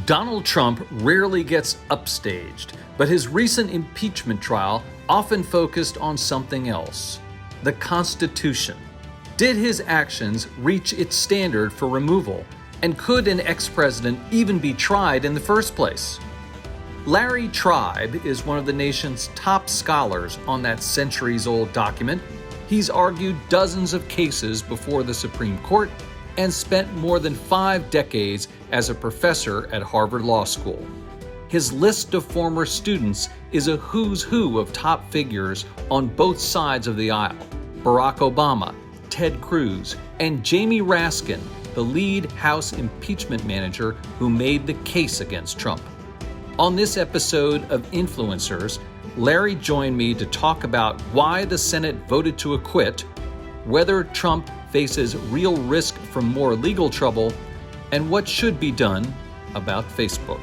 Donald Trump rarely gets upstaged, but his recent impeachment trial often focused on something else: the Constitution. Did his actions reach its standard for removal? And could an ex-president even be tried in the first place? Larry Tribe is one of the nation's top scholars on that centuries-old document. He's argued dozens of cases before the Supreme Court and spent more than 5 decades as a professor at Harvard Law School. His list of former students is a who's who of top figures on both sides of the aisle: Barack Obama, Ted Cruz, and Jamie Raskin, the lead House impeachment manager who made the case against Trump. On this episode of Influencers, Larry joined me to talk about why the Senate voted to acquit, whether Trump faces real risk from more legal trouble, and what should be done about Facebook.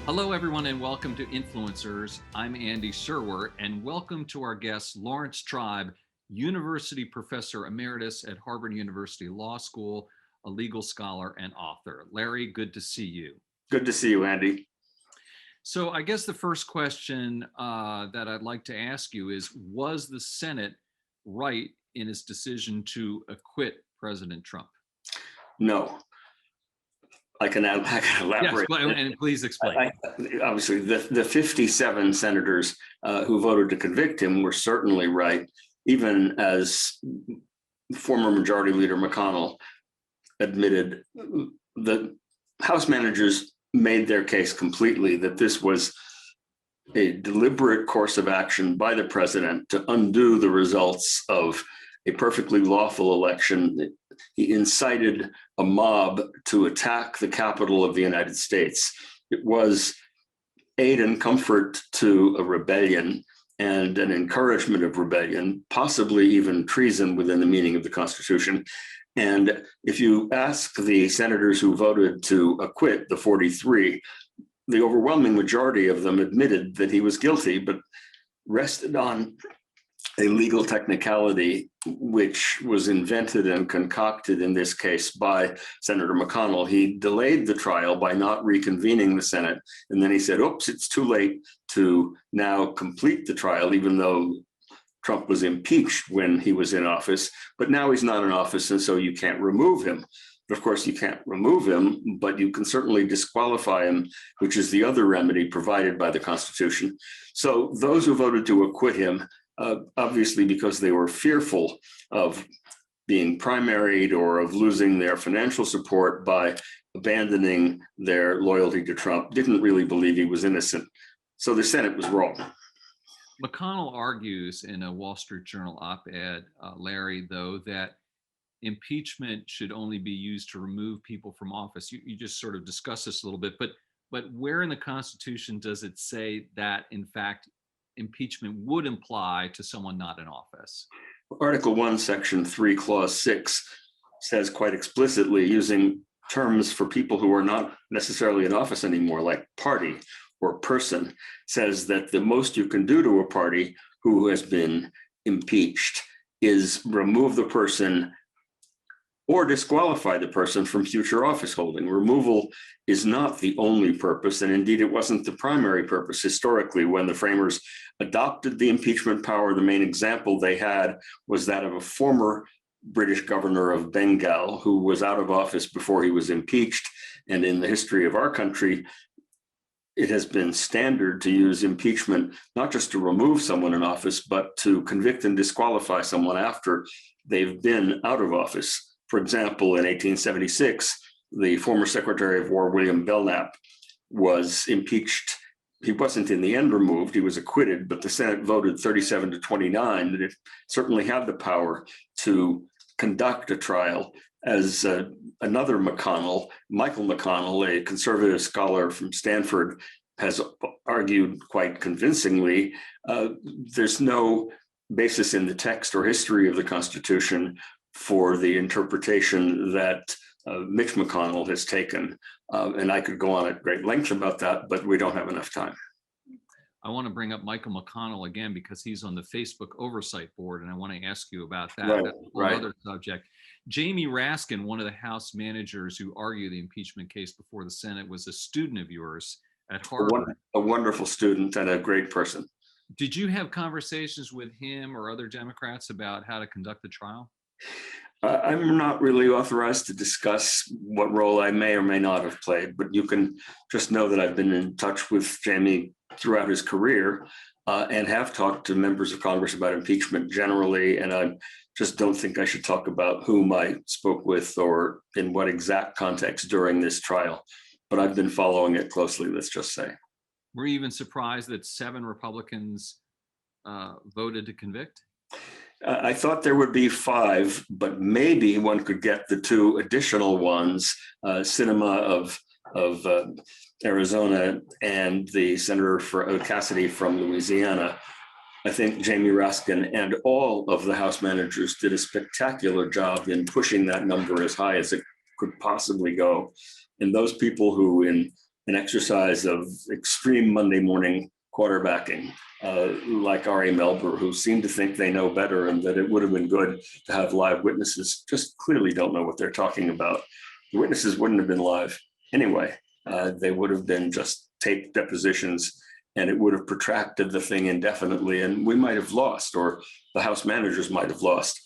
Hello, everyone, and welcome to Influencers. I'm Andy Serwer, and welcome to our guest, Lawrence Tribe, University Professor Emeritus at Harvard University Law School, a legal scholar and author. Larry, good to see you. Good to see you, Andy. So I guess the first question that I'd like to ask you is, was the Senate right in its decision to acquit President Trump? No. I can elaborate. Yes, and please explain. Obviously, the 57 senators who voted to convict him were certainly right, even as former Majority Leader McConnell admitted. The House managers made their case completely that this was a deliberate course of action by the president to undo the results of a perfectly lawful election. He incited a mob to attack the Capitol of the United States. It was aid and comfort to a rebellion and an encouragement of rebellion, possibly even treason within the meaning of the Constitution. And if you ask the senators who voted to acquit, the 43, the overwhelming majority of them admitted that he was guilty, but rested on a legal technicality which was invented and concocted in this case by Senator McConnell. He delayed the trial by not reconvening the Senate. And then he said, oops, it's too late to now complete the trial, even though Trump was impeached when he was in office. But now he's not in office, and so you can't remove him. But of course, you can't remove him, but you can certainly disqualify him, which is the other remedy provided by the Constitution. So those who voted to acquit him, obviously because they were fearful of being primaried or of losing their financial support by abandoning their loyalty to Trump, didn't really believe he was innocent. So the Senate was wrong. McConnell argues in a Wall Street Journal op-ed, Larry, though, that impeachment should only be used to remove people from office. You just sort of discussed this a little bit, but where in the Constitution does it say that, in fact, impeachment would apply to someone not in office? Article 1, Section 3, Clause 6 says quite explicitly, using terms for people who are not necessarily in office anymore, like party or person, says that the most you can do to a party who has been impeached is remove the person or disqualify the person from future office holding. Removal is not the only purpose, and indeed it wasn't the primary purpose. Historically, when the framers adopted the impeachment power, the main example they had was that of a former British governor of Bengal who was out of office before he was impeached. And in the history of our country, it has been standard to use impeachment not just to remove someone in office, but to convict and disqualify someone after they've been out of office. For example, in 1876, the former Secretary of War, William Belknap, was impeached. He wasn't in the end removed, he was acquitted, but the Senate voted 37 to 29 that it certainly had the power to conduct a trial. As another McConnell, Michael McConnell, a conservative scholar from Stanford, has argued quite convincingly, there's no basis in the text or history of the Constitution for the interpretation that Mitch McConnell has taken. And I could go on at great length about that, but we don't have enough time. I want to bring up Michael McConnell again because he's on the Facebook Oversight Board, and I want to ask you about that. Right, That's a whole right. other subject. Jamie Raskin, one of the House managers who argued the impeachment case before the Senate, was a student of yours at Harvard. A wonderful student and a great person. Did you have conversations with him or other Democrats about how to conduct the trial? I'm not really authorized to discuss what role I may or may not have played, but you can just know that I've been in touch with Jamie throughout his career and have talked to members of Congress about impeachment generally. And I just don't think I should talk about whom I spoke with or in what exact context during this trial. But I've been following it closely, let's just say. Were you even surprised that 7 Republicans voted to convict? I thought there would be 5, but maybe one could get the 2 additional ones, Sinema of Arizona and the Senator for Cassidy from Louisiana. I think Jamie Raskin and all of the House managers did a spectacular job in pushing that number as high as it could possibly go. And those people who, in an exercise of extreme Monday morning quarterbacking, like Ari Melber, who seem to think they know better and that it would have been good to have live witnesses, just clearly don't know what they're talking about. The witnesses wouldn't have been live anyway. They would have been just taped depositions, and it would have protracted the thing indefinitely, and we might have lost, or the House managers might have lost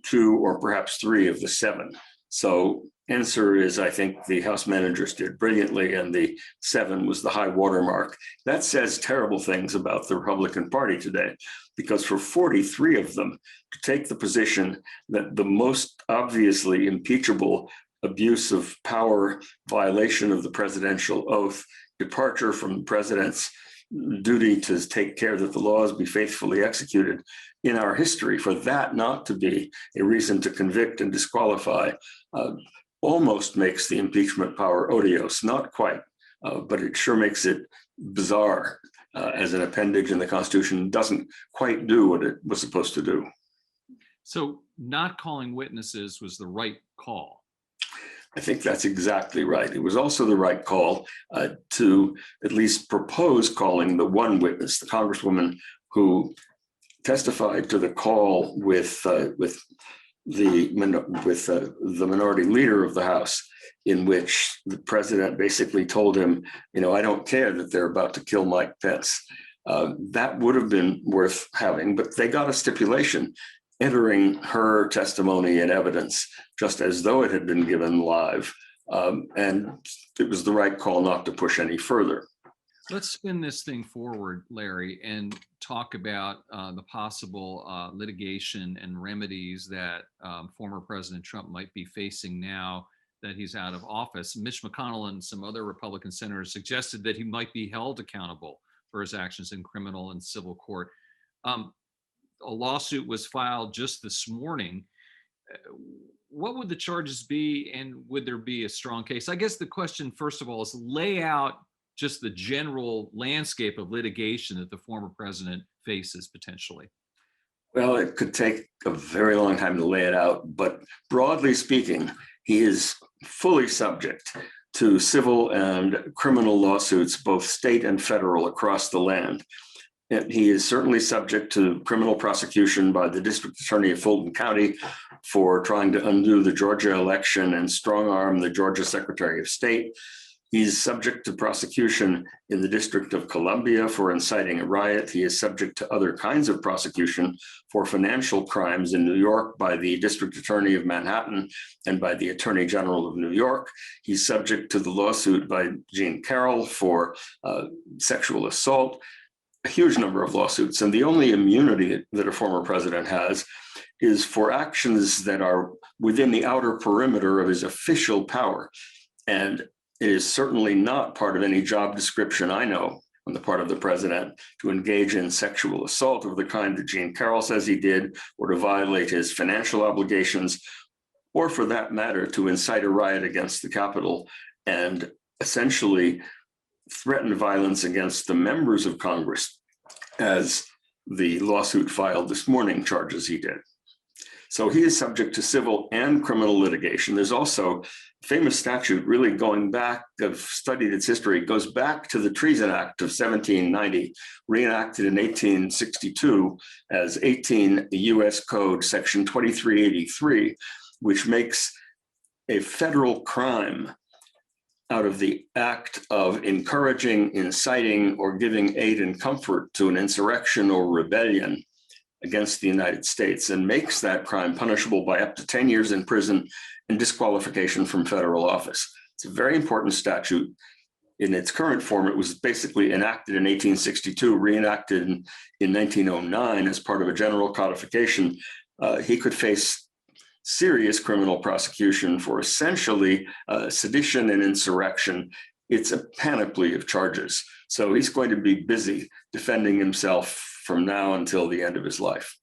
2 or perhaps 3 of the 7. So answer is, I think the House managers did brilliantly, and the 7 was the high watermark. That says terrible things about the Republican Party today, because for 43 of them to take the position that the most obviously impeachable abuse of power, violation of the presidential oath, departure from the president's duty to take care that the laws be faithfully executed in our history, for that not to be a reason to convict and disqualify, almost makes the impeachment power odious. Not quite, but it sure makes it bizarre as an appendage in the Constitution. Doesn't quite do what it was supposed to do. So not calling witnesses was the right call. I think that's exactly right. It was also the right call to at least propose calling the one witness, the Congresswoman who testified to the call with the minority leader of the House, in which the president basically told him, I don't care that they're about to kill Mike Pence. That would have been worth having, but they got a stipulation entering her testimony and evidence just as though it had been given live. And it was the right call not to push any further. Let's spin this thing forward, Larry, and talk about the possible litigation and remedies that former President Trump might be facing now that he's out of office. Mitch McConnell and some other Republican senators suggested that he might be held accountable for his actions in criminal and civil court. A lawsuit was filed just this morning. What would the charges be, and would there be a strong case? I guess the question, first of all, is lay out just the general landscape of litigation that the former president faces potentially. Well, it could take a very long time to lay it out, but broadly speaking, he is fully subject to civil and criminal lawsuits, both state and federal, across the land. And he is certainly subject to criminal prosecution by the district attorney of Fulton County for trying to undo the Georgia election and strong-arm the Georgia Secretary of State. He's subject to prosecution in the District of Columbia for inciting a riot. He is subject to other kinds of prosecution for financial crimes in New York by the District Attorney of Manhattan and by the Attorney General of New York. He's subject to the lawsuit by Jean Carroll for sexual assault, a huge number of lawsuits. And the only immunity that a former president has is for actions that are within the outer perimeter of his official power. And it is certainly not part of any job description I know on the part of the president to engage in sexual assault of the kind that Jean Carroll says he did, or to violate his financial obligations, or for that matter, to incite a riot against the Capitol and essentially threaten violence against the members of Congress, as the lawsuit filed this morning charges he did. So he is subject to civil and criminal litigation. There's also a famous statute really going back, I've studied its history, goes back to the Treason Act of 1790, reenacted in 1862 as 18 U.S. Code Section 2383, which makes a federal crime out of the act of encouraging, inciting, or giving aid and comfort to an insurrection or rebellion against the United States, and makes that crime punishable by up to 10 years in prison and disqualification from federal office. It's a very important statute. In its current form, it was basically enacted in 1862, reenacted in 1909 as part of a general codification. He could face serious criminal prosecution for essentially sedition and insurrection. It's a panoply of charges. So he's going to be busy defending himself from now until the end of his life.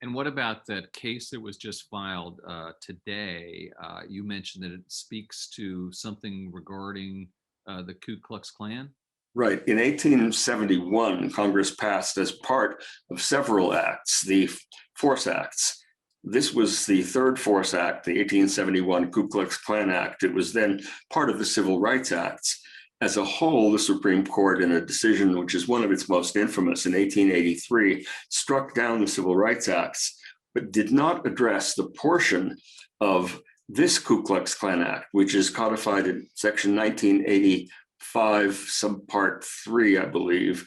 And what about that case that was just filed today? You mentioned that it speaks to something regarding the Ku Klux Klan. Right. In 1871, Congress passed, as part of several acts, the Force Acts. This was the third Force Act, the 1871 Ku Klux Klan Act. It was then part of the Civil Rights Acts. As a whole, the Supreme Court, in a decision which is one of its most infamous in 1883, struck down the Civil Rights Acts, but did not address the portion of this Ku Klux Klan Act, which is codified in Section 1985, subpart 3, I believe,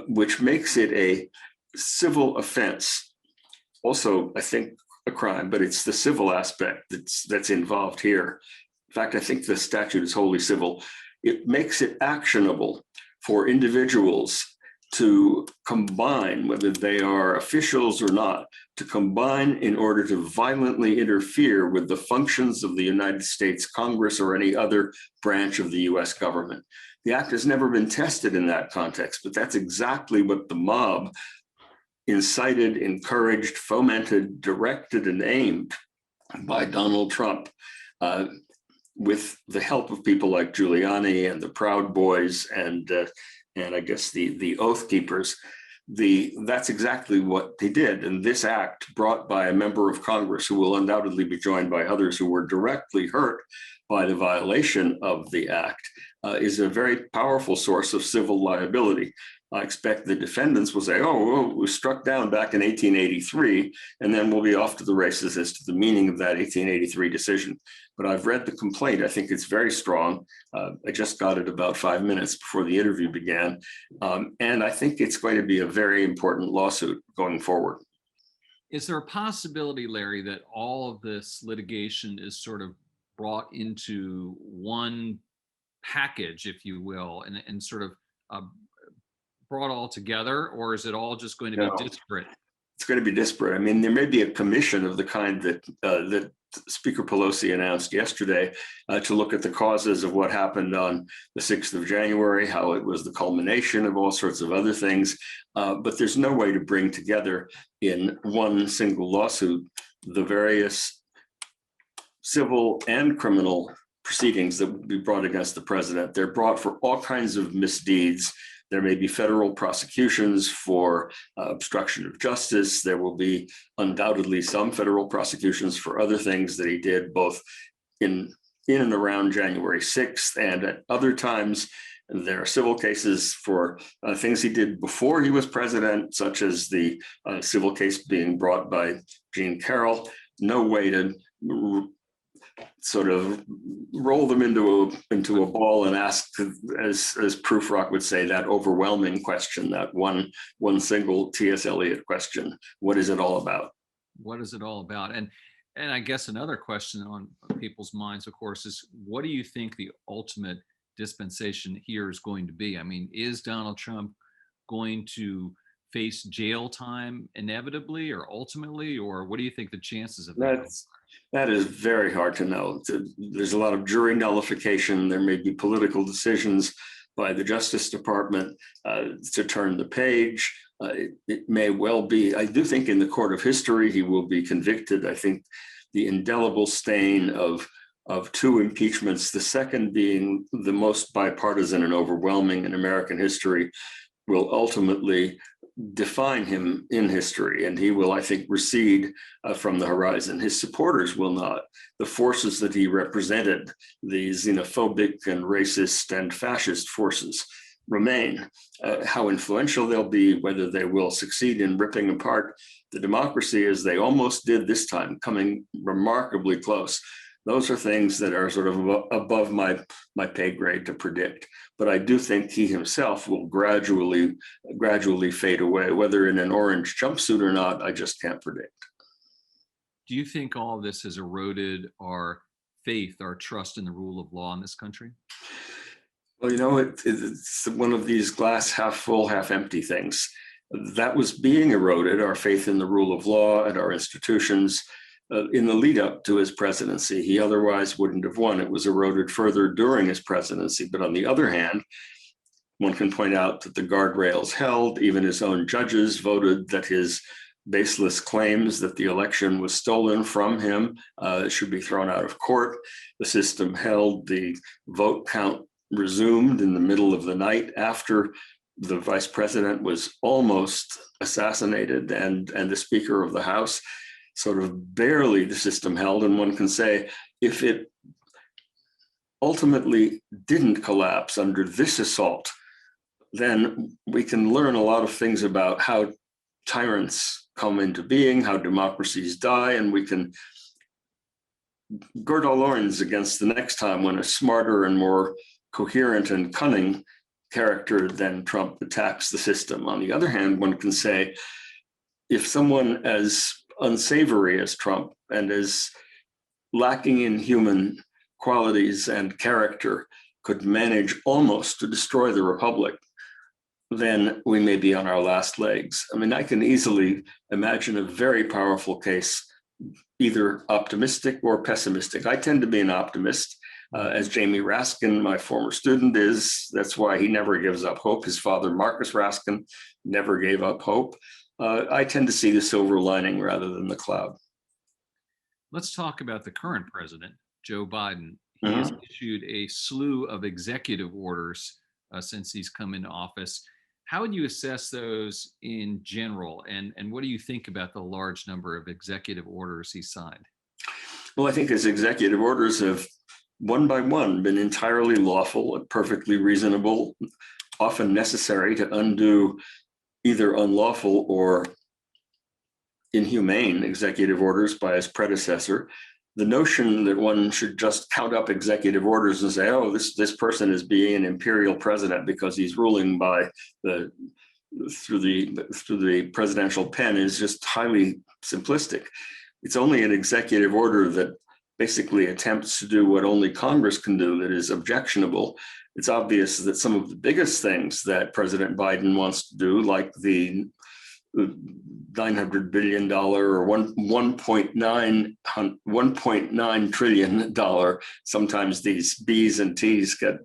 which makes it a civil offense. Also, I think, a crime, but it's the civil aspect that's involved here. In fact, I think the statute is wholly civil. It makes it actionable for individuals to combine, whether they are officials or not, to combine in order to violently interfere with the functions of the United States Congress or any other branch of the US government. The act has never been tested in that context, but that's exactly what the mob incited, encouraged, fomented, directed, and aimed by Donald Trump, with the help of people like Giuliani and the Proud Boys and I guess the Oath Keepers. That's exactly what they did. And this act, brought by a member of Congress who will undoubtedly be joined by others who were directly hurt by the violation of the act, is a very powerful source of civil liability. I expect the defendants will say, oh, it was struck down back in 1883, and then we'll be off to the races as to the meaning of that 1883 decision. But I've read the complaint. I think it's very strong. I just got it about 5 minutes before the interview began. And I think it's going to be a very important lawsuit going forward. Is there a possibility, Larry, that all of this litigation is sort of brought into one package, if you will, and sort of brought all together, or is it all just going to be disparate? It's going to be disparate. I mean, there may be a commission of the kind that Speaker Pelosi announced yesterday to look at the causes of what happened on the 6th of January, how it was the culmination of all sorts of other things. But there's no way to bring together in one single lawsuit the various civil and criminal proceedings that would be brought against the president. They're brought for all kinds of misdeeds. There may be federal prosecutions for obstruction of justice. There will be undoubtedly some federal prosecutions for other things that he did, both in and around January 6th and at other times. There are civil cases for things he did before he was president, such as the civil case being brought by Jean Carroll. No way to sort of roll them into a ball and ask, as Prufrock would say, that overwhelming question, that one single T.S. Eliot question: what is it all about? What is it all about? And I guess another question on people's minds, of course, is what do you think the ultimate dispensation here is going to be? I mean, is Donald Trump going to face jail time inevitably or ultimately, or what do you think the chances of that? That is very hard to know. There's a lot of jury nullification. There may be political decisions by the Justice Department to turn the page. It may well be. I do think in the court of history he will be convicted. I think the indelible stain of two impeachments, the second being the most bipartisan and overwhelming in American history, will ultimately define him in history, and he will, I think, recede from the horizon. His supporters will not. The forces that he represented, these xenophobic and racist and fascist forces, remain. How influential they'll be, whether they will succeed in ripping apart the democracy as they almost did this time, coming remarkably close. Those are things that are sort of above my pay grade to predict. But I do think he himself will gradually fade away. Whether in an orange jumpsuit or not, I just can't predict. Do you think all of this has eroded our faith, our trust in the rule of law in this country? Well, it's one of these glass half full, half empty things. That was being eroded, our faith in the rule of law and our institutions, in the lead up to his presidency. He otherwise wouldn't have won. It was eroded further during his presidency. But on the other hand, one can point out that the guardrails held. Even his own judges voted that his baseless claims that the election was stolen from him should be thrown out of court. The system held. The vote count resumed in the middle of the night after the vice president was almost assassinated, and the Speaker of the House sort of barely the system held. And one can say, if it ultimately didn't collapse under this assault, then we can learn a lot of things about how tyrants come into being, how democracies die, and we can gird our loins against the next time when a smarter and more coherent and cunning character than Trump attacks the system. On the other hand, one can say, if someone as unsavory as Trump and as lacking in human qualities and character could manage almost to destroy the republic, then we may be on our last legs. I mean, I can easily imagine a very powerful case, either optimistic or pessimistic. I tend to be an optimist, as Jamie Raskin, my former student, is. That's why he never gives up hope. His father, Marcus Raskin, never gave up hope. I tend to see the silver lining rather than the cloud. Let's talk about the current president, Joe Biden. He has issued a slew of executive orders since he's come into office. How would you assess those in general? And what do you think about the large number of executive orders he signed? Well, I think his executive orders have, one by one, been entirely lawful and perfectly reasonable, often necessary to undo either unlawful or inhumane executive orders by his predecessor. The notion that one should just count up executive orders and say, oh, this person is being an imperial president because he's ruling by through the presidential pen is just highly simplistic. It's only an executive order that basically attempts to do what only Congress can do that is objectionable. It's obvious that some of the biggest things that President Biden wants to do, like the $900 billion or $1.9 trillion, sometimes these B's and T's get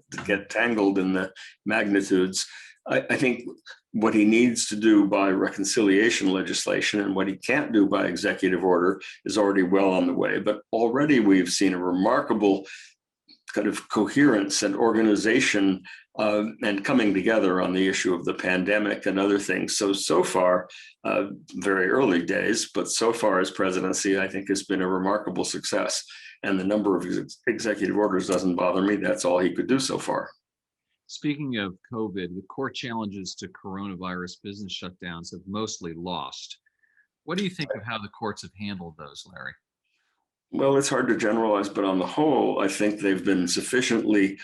tangled in the magnitudes. I think what he needs to do by reconciliation legislation and what he can't do by executive order is already well on the way. But already we've seen a remarkable kind of coherence and organization and coming together on the issue of the pandemic and other things. So far, very early days, but so far his presidency, I think, has been a remarkable success. And the number of executive orders doesn't bother me. That's all he could do so far. Speaking of COVID, the court challenges to coronavirus business shutdowns have mostly lost. What do you think of how the courts have handled those, Larry? Well, it's hard to generalize, but on the whole, I think they've been sufficiently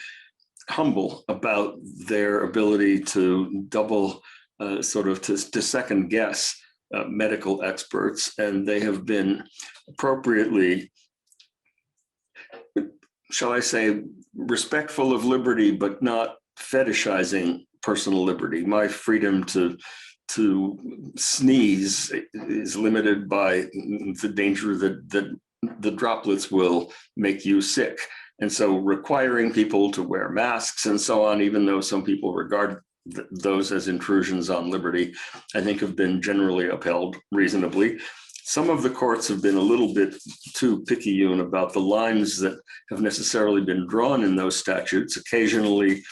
humble about their ability to to second guess medical experts, and they have been appropriately, shall I say, respectful of liberty, but not fetishizing personal liberty. My freedom to sneeze is limited by the danger that the droplets will make you sick. And so requiring people to wear masks and so on, even though some people regard those as intrusions on liberty, I think have been generally upheld reasonably. Some of the courts have been a little bit too picayune about the lines that have necessarily been drawn in those statutes. Occasionally,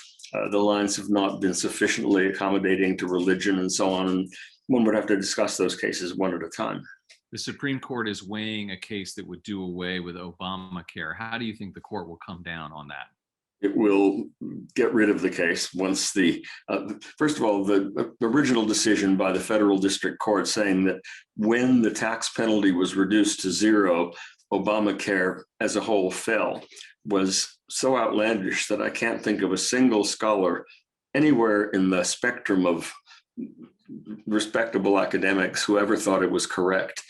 the lines have not been sufficiently accommodating to religion and so on. And one would have to discuss those cases one at a time. The Supreme Court is weighing a case that would do away with Obamacare. How do you think the court will come down on that? It will get rid of the case once first of all, the original decision by the federal district court saying that when the tax penalty was reduced to zero, Obamacare as a whole fell, was so outlandish that I can't think of a single scholar anywhere in the spectrum of respectable academics who ever thought it was correct.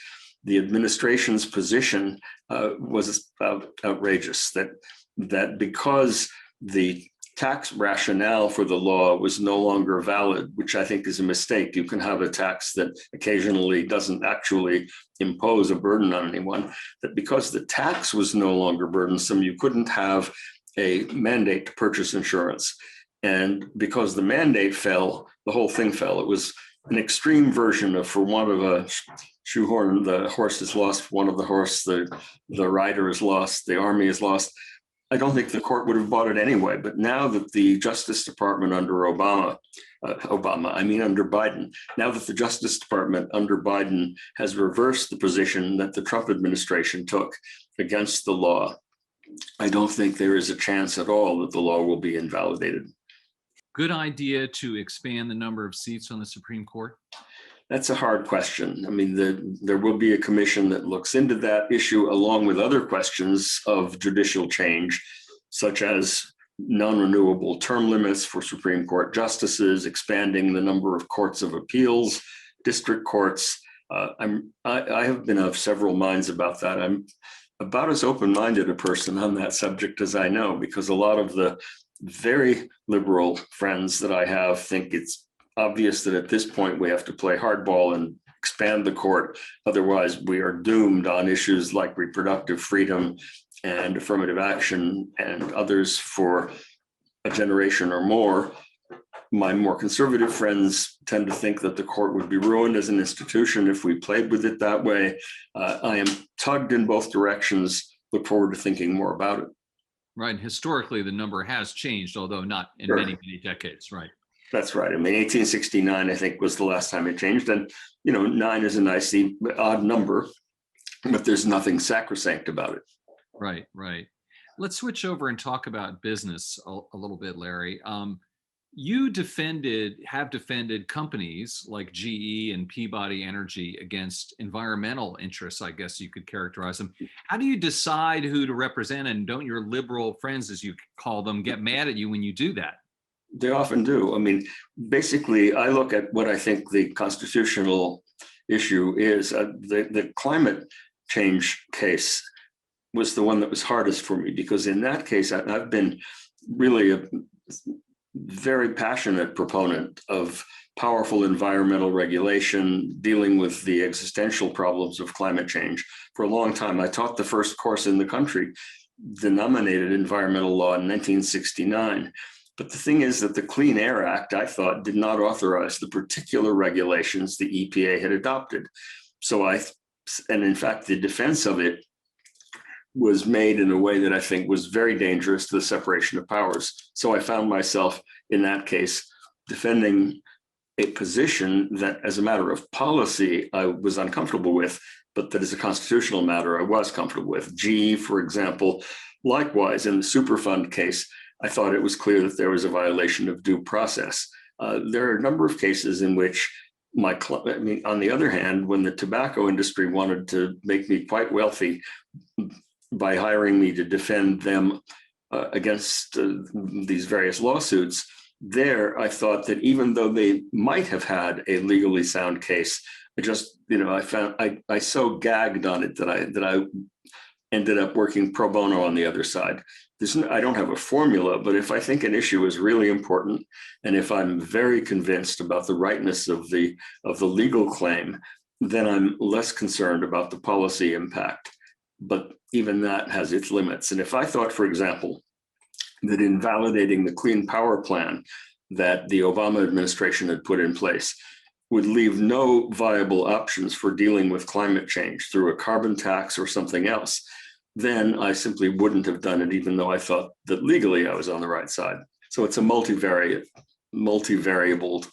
The administration's position was outrageous, that because the tax rationale for the law was no longer valid, which I think is a mistake. You can have a tax that occasionally doesn't actually impose a burden on anyone, that because the tax was no longer burdensome, you couldn't have a mandate to purchase insurance. And because the mandate fell, the whole thing fell. It was an extreme version of, for want of a shoehorn, the horse is lost, one of the horse, the rider is lost, the army is lost. I don't think the court would have bought it anyway. But now that the Justice Department under under Biden, now that the Justice Department under Biden has reversed the position that the Trump administration took against the law, I don't think there is a chance at all that the law will be invalidated. Good idea to expand the number of seats on the Supreme Court? That's a hard question. I mean, there will be a commission that looks into that issue along with other questions of judicial change, such as non-renewable term limits for Supreme Court justices, expanding the number of courts of appeals, district courts. I have been of several minds about that. I'm about as open-minded a person on that subject as I know, because a lot of the very liberal friends that I have think it's obvious that at this point we have to play hardball and expand the court. Otherwise, we are doomed on issues like reproductive freedom and affirmative action and others for a generation or more. My more conservative friends tend to think that the court would be ruined as an institution if we played with it that way. I am tugged in both directions. Look forward to thinking more about it. Right. And historically, the number has changed, although not in Sure. many decades. Right. That's right. I mean, 1869, I think, was the last time it changed. And, 9 is a nice, odd number, but there's nothing sacrosanct about it. Right. Right. Let's switch over and talk about business a little bit, Larry. You have defended companies like GE and Peabody Energy against environmental interests, I guess you could characterize them. How do you decide who to represent, and don't your liberal friends, as you call them, get mad at you when you do that? They often do. I mean, basically, I look at what I think the constitutional issue is. The climate change case was the one that was hardest for me, because in that case, I've been really a very passionate proponent of powerful environmental regulation, dealing with the existential problems of climate change for a long time. I taught the first course in the country denominated environmental law in 1969. But the thing is that the Clean Air Act, I thought, did not authorize the particular regulations the EPA had adopted. And in fact, the defense of it was made in a way that I think was very dangerous to the separation of powers. So I found myself in that case defending a position that, as a matter of policy, I was uncomfortable with, but that as a constitutional matter, I was comfortable with. GE, for example, likewise, in the Superfund case, I thought it was clear that there was a violation of due process. There are a number of cases in which on the other hand, when the tobacco industry wanted to make me quite wealthy by hiring me to defend them against these various lawsuits, there I thought that even though they might have had a legally sound case, I so gagged on it that I ended up working pro bono on the other side. I don't have a formula, but if I think an issue is really important, and if I'm very convinced about the rightness of the legal claim, then I'm less concerned about the policy impact. But even that has its limits. And if I thought, for example, that invalidating the Clean Power Plan that the Obama administration had put in place would leave no viable options for dealing with climate change through a carbon tax or something else, then I simply wouldn't have done it, even though I thought that legally I was on the right side. So it's a multivariable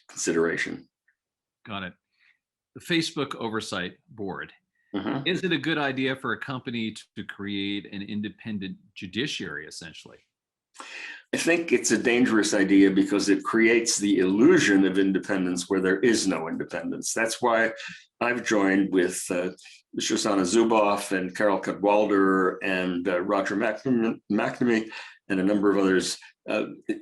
consideration. Got it. The Facebook Oversight Board. Mhm. Is it a good idea for a company to create an independent judiciary, essentially? I think it's a dangerous idea because it creates the illusion of independence where there is no independence. That's why I've joined with Shoshana Zuboff and Carol Cadwalder and Roger McNamee and a number of others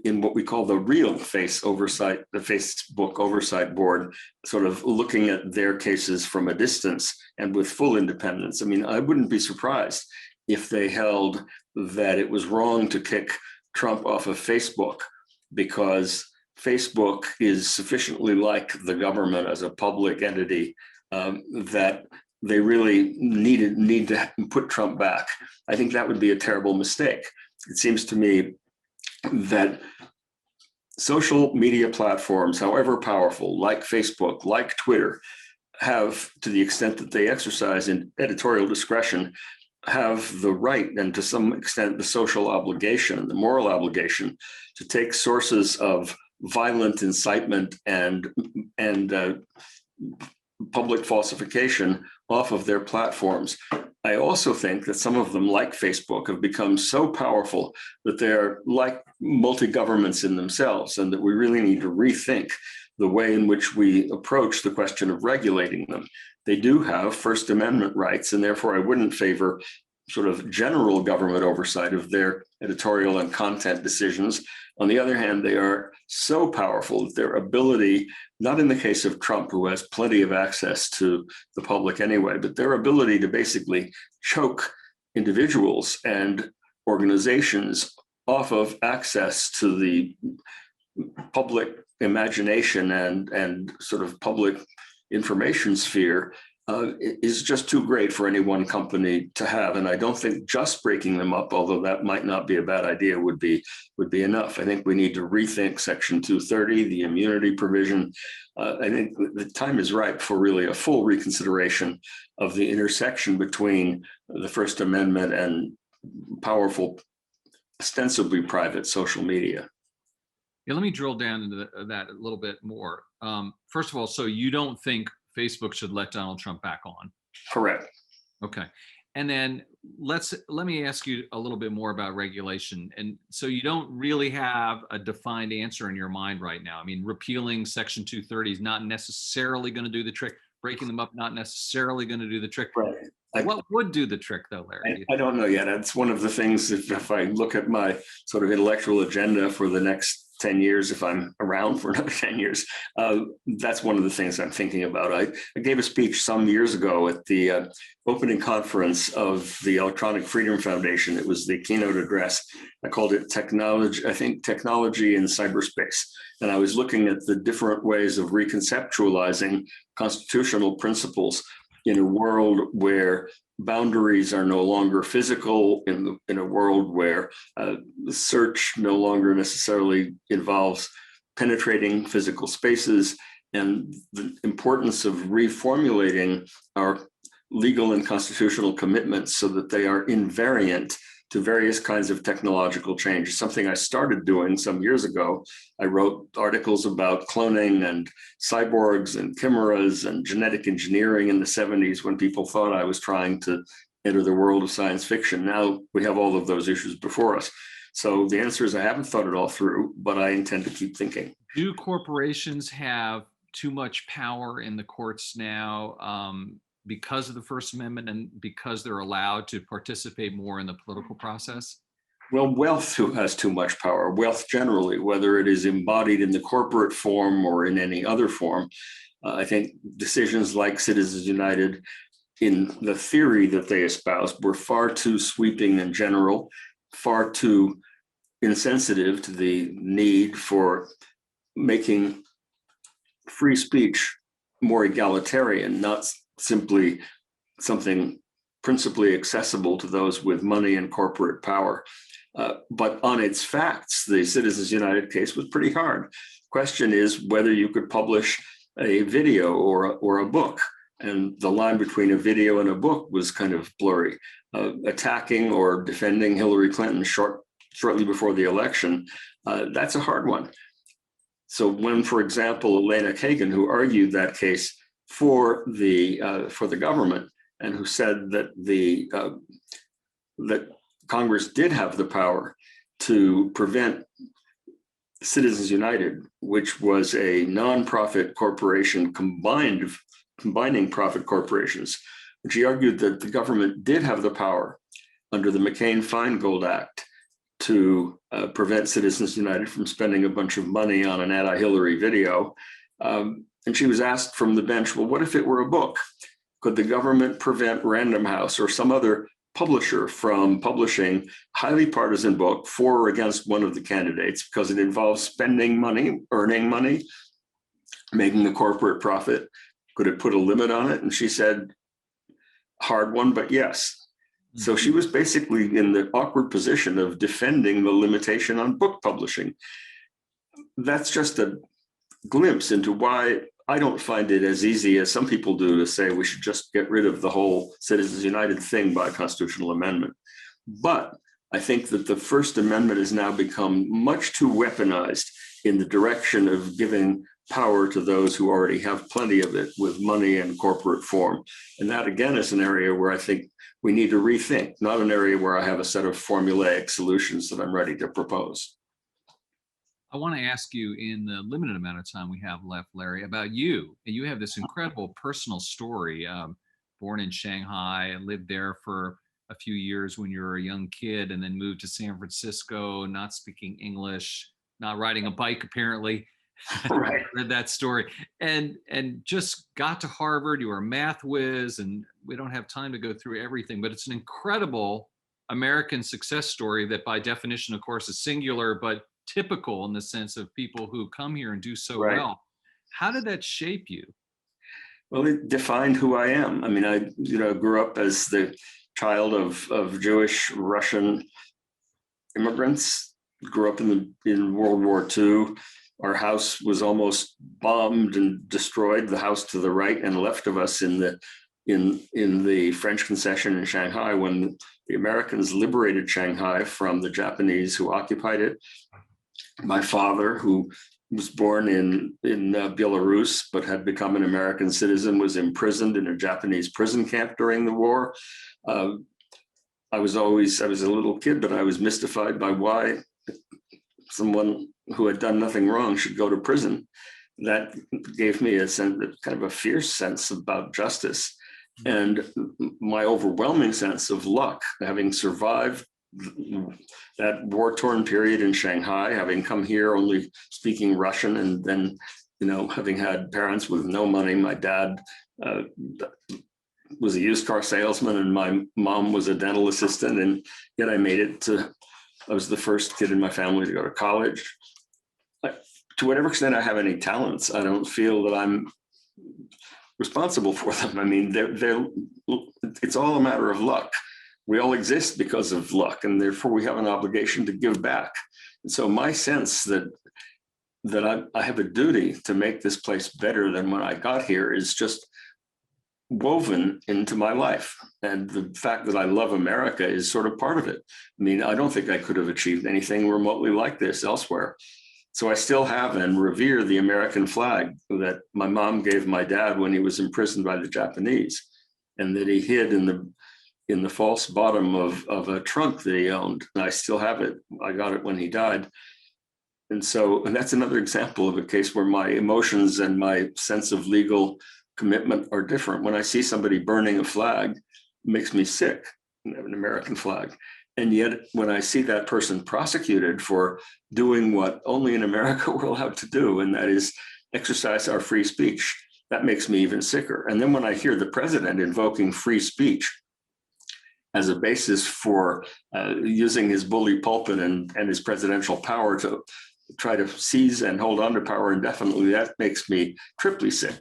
in what we call the real the Facebook Oversight Board, sort of looking at their cases from a distance and with full independence. I mean, I wouldn't be surprised if they held that it was wrong to kick Trump off of Facebook because Facebook is sufficiently like the government as a public entity that they really need to put Trump back. I think that would be a terrible mistake. It seems to me that social media platforms, however powerful, like Facebook, like Twitter, have, to the extent that they exercise in editorial discretion, have the right and to some extent the social obligation, the moral obligation to take sources of violent incitement and public falsification off of their platforms. I also think that some of them, like Facebook, have become so powerful that they're like multi-governments in themselves, and that we really need to rethink the way in which we approach the question of regulating them. They do have First Amendment rights, and therefore I wouldn't favor sort of general government oversight of their editorial and content decisions. On the other hand, they are so powerful that their ability, not in the case of Trump, who has plenty of access to the public anyway, but their ability to basically choke individuals and organizations off of access to the public imagination and sort of public information sphere is just too great for any one company to have. And I don't think just breaking them up, although that might not be a bad idea, would be enough. I think we need to rethink Section 230, the immunity provision. I think the time is ripe for really a full reconsideration of the intersection between the First Amendment and powerful, ostensibly private social media. Yeah, let me drill down into that a little bit more. First of all, so you don't think Facebook should let Donald Trump back on? Correct. Okay. And then let me ask you a little bit more about regulation. And so you don't really have a defined answer in your mind right now. I mean, repealing Section 230 is not necessarily going to do the trick. Breaking them up, not necessarily going to do the trick. Right. What would do the trick, though, Larry? I don't know yet. It's one of the things, if I look at my sort of intellectual agenda for the next 10 years, if I'm around for another 10 years, that's one of the things I'm thinking about. I gave a speech some years ago at the opening conference of the Electronic Freedom Foundation. It was the keynote address. I called it technology in cyberspace. And I was looking at the different ways of reconceptualizing constitutional principles in a world where boundaries are no longer physical, in a world where search no longer necessarily involves penetrating physical spaces, and the importance of reformulating our legal and constitutional commitments so that they are invariant to various kinds of technological change. Something I started doing some years ago. I wrote articles about cloning and cyborgs and chimeras and genetic engineering in the 70s when people thought I was trying to enter the world of science fiction. Now we have all of those issues before us. So the answer is I haven't thought it all through, but I intend to keep thinking. Do corporations have too much power in the courts now because of the First Amendment and because they're allowed to participate more in the political process? Well, wealth has too much power. Wealth generally, whether it is embodied in the corporate form or in any other form. I think decisions like Citizens United, in the theory that they espoused, were far too sweeping and general, far too insensitive to the need for making free speech more egalitarian, not simply something principally accessible to those with money and corporate power. But on its facts, the Citizens United case was pretty hard. Question is whether you could publish a video or a book. And the line between a video and a book was kind of blurry. Attacking or defending Hillary Clinton shortly before the election, that's a hard one. So when, for example, Elena Kagan, who argued that case for the government, and who said that that Congress did have the power to prevent Citizens United, which was a nonprofit corporation combining profit corporations. She argued that the government did have the power under the McCain-Feingold Act to prevent Citizens United from spending a bunch of money on an anti-Hillary video. And she was asked from the bench, well, what if it were a book? Could the government prevent Random House or some other publisher from publishing highly partisan book for or against one of the candidates because it involves spending money, earning money, making a corporate profit? Could it put a limit on it? And she said, hard one, but yes. So she was basically in the awkward position of defending the limitation on book publishing. That's just a glimpse into why I don't find it as easy as some people do to say we should just get rid of the whole Citizens United thing by constitutional amendment. But I think that the First Amendment has now become much too weaponized in the direction of giving power to those who already have plenty of it with money and corporate form. And that, again, is an area where I think we need to rethink, not an area where I have a set of formulaic solutions that I'm ready to propose. I want to ask you, in the limited amount of time we have left, Larry, about you. You have this incredible personal story. Born in Shanghai, lived there for a few years when you were a young kid, and then moved to San Francisco, not speaking English, not riding a bike, apparently. Right. Read that story, and just got to Harvard. You were a math whiz, and we don't have time to go through everything, but it's an incredible American success story that, by definition, of course, is singular, but typical in the sense of people who come here and do so Right. well. How did that shape you? Well, it defined who I am. I mean, I grew up as the child of Jewish Russian immigrants. Grew up in World War II. Our house was almost bombed and destroyed. The house to the right and left of us in the French concession in Shanghai when the Americans liberated Shanghai from the Japanese who occupied it. My father, who was born in Belarus but had become an American citizen, was imprisoned in a Japanese prison camp during the war. I was a little kid, but I was mystified by why someone who had done nothing wrong should go to prison. That gave me a sense, kind of a fierce sense about justice, and my overwhelming sense of luck, having survived that war-torn period in Shanghai, having come here only speaking Russian, and then, having had parents with no money. My dad was a used car salesman, and my mom was a dental assistant, and yet I made it to. I was the first kid in my family to go to college. To whatever extent I have any talents, I don't feel that I'm responsible for them. I mean, it's all a matter of luck. We all exist because of luck, and therefore we have an obligation to give back. And so my sense that I have a duty to make this place better than when I got here is just woven into my life. And the fact that I love America is sort of part of it. I mean, I don't think I could have achieved anything remotely like this elsewhere. So I still have and revere the American flag that my mom gave my dad when he was imprisoned by the Japanese, and that he hid in the false bottom of a trunk that he owned. And I still have it. I got it when he died. And that's another example of a case where my emotions and my sense of legal commitment are different. When I see somebody burning a flag, it makes me sick, an American flag. And yet when I see that person prosecuted for doing what only in America we're allowed to do, and that is exercise our free speech, that makes me even sicker. And then when I hear the president invoking free speech as a basis for using his bully pulpit and his presidential power to try to seize and hold on to power indefinitely, that makes me triply sick.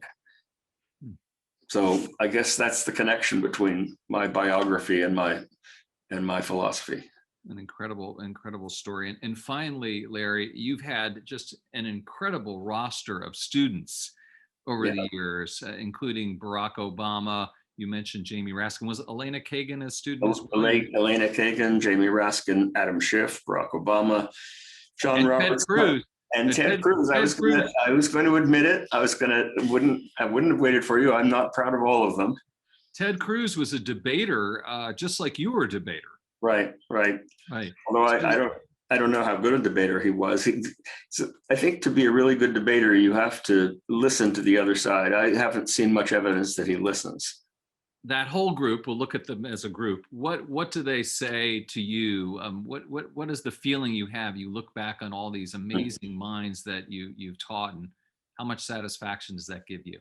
So I guess that's the connection between my biography and my philosophy. An incredible story. And finally, Larry, you've had just an incredible roster of students over the years, including Barack Obama. You mentioned Jamie Raskin. Was Elena Kagan a student as well? Elena Kagan, Jamie Raskin, Adam Schiff, Barack Obama, John Roberts. Ted Cruz. And Ted Cruz, I was going to admit it. I wouldn't have waited for you. I'm not proud of all of them. Ted Cruz was a debater, just like you were a debater. Right. Although I don't know how good a debater he was. I think to be a really good debater, you have to listen to the other side. I haven't seen much evidence that he listens. That whole group, we'll look at them as a group. What do they say to you? What is the feeling you have? You look back on all these amazing minds that you've taught, and how much satisfaction does that give you?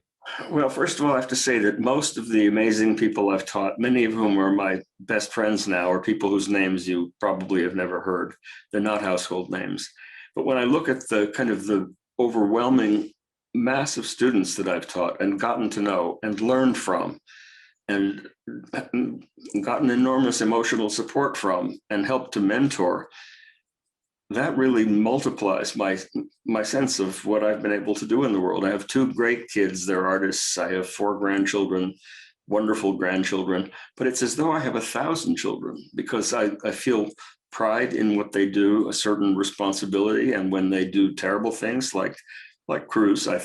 Well, first of all, I have to say that most of the amazing people I've taught, many of whom are my best friends now, are people whose names you probably have never heard. They're not household names. But when I look at the kind of the overwhelming mass of students that I've taught and gotten to know and learned from, and gotten enormous emotional support from and helped to mentor, that really multiplies my sense of what I've been able to do in the world. I have 2 great kids, they're artists. I have 4 grandchildren, wonderful grandchildren, but it's as though I have 1,000 children, because I feel pride in what they do, a certain responsibility. And when they do terrible things like Cruz, I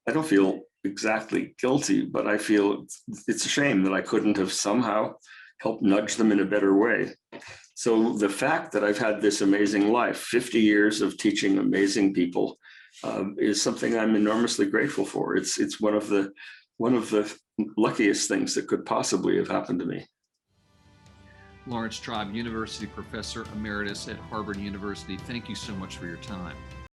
don't feel exactly guilty, but I feel it's a shame that I couldn't have somehow helped nudge them in a better way. So the fact that I've had this amazing life, 50 years of teaching amazing people, is something I'm enormously grateful for. It's one of the luckiest things that could possibly have happened to me. Lawrence Tribe, University Professor Emeritus at Harvard University, thank you so much for your time.